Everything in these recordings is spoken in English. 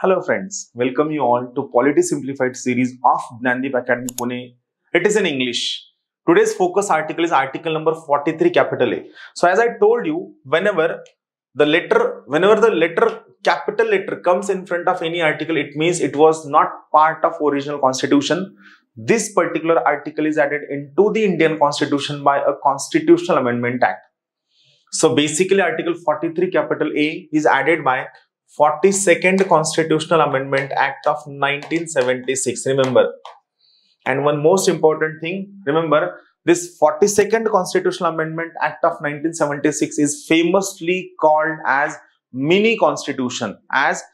Hello friends, welcome you all to Polity Simplified series of Dnyanadeep Academy Pune. It is in English. Today's focus article is article number 43 capital A. So as I told you, whenever the letter capital letter comes in front of any article, it means it was not part of original constitution. This particular article is added into the Indian Constitution by a Constitutional Amendment Act. So basically article 43 capital A is added by 42nd Constitutional Amendment Act of 1976. Remember. And one most important thing, remember, this 42nd Constitutional Amendment Act of 1976 is famously called as mini constitution, as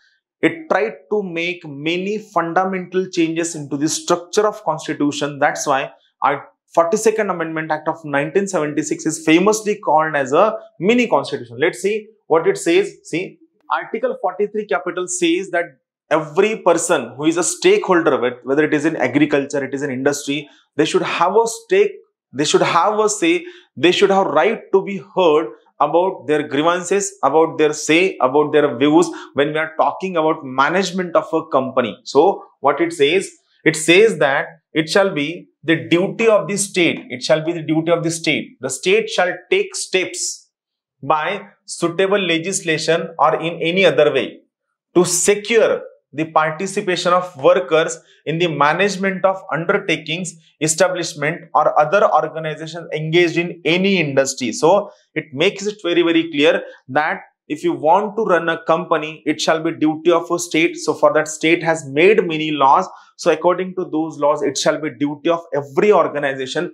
it tried to make many fundamental changes into the structure of constitution. That's why our 42nd Amendment Act of 1976 is famously called as a mini constitution. Let's see what it says. See, Article 43 capital says that every person who is a stakeholder, whether it is in agriculture, it is in industry, they should have a stake, they should have a say, they should have right to be heard about their grievances, about their say, about their views when we are talking about management of a company. So what it says that it shall be the duty of the state, the state shall take steps by suitable legislation or in any other way to secure the participation of workers in the management of undertakings, establishment or other organizations engaged in any industry. So it makes it very, very clear that if you want to run a company, it shall be duty of a state. So for that, state has made many laws. So according to those laws, it shall be duty of every organization,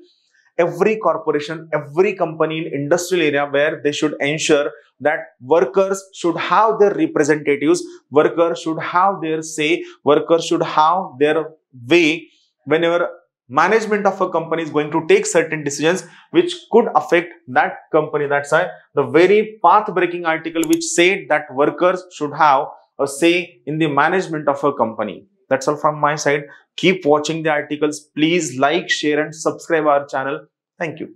every corporation, every company in industrial area where they should ensure that workers should have their representatives, workers should have their say, workers should have their way whenever management of a company is going to take certain decisions which could affect that company. That's why the very path-breaking article which said that workers should have a say in the management of a company. That's all from my side. Keep watching the articles. Please like, share and subscribe our channel. Thank you.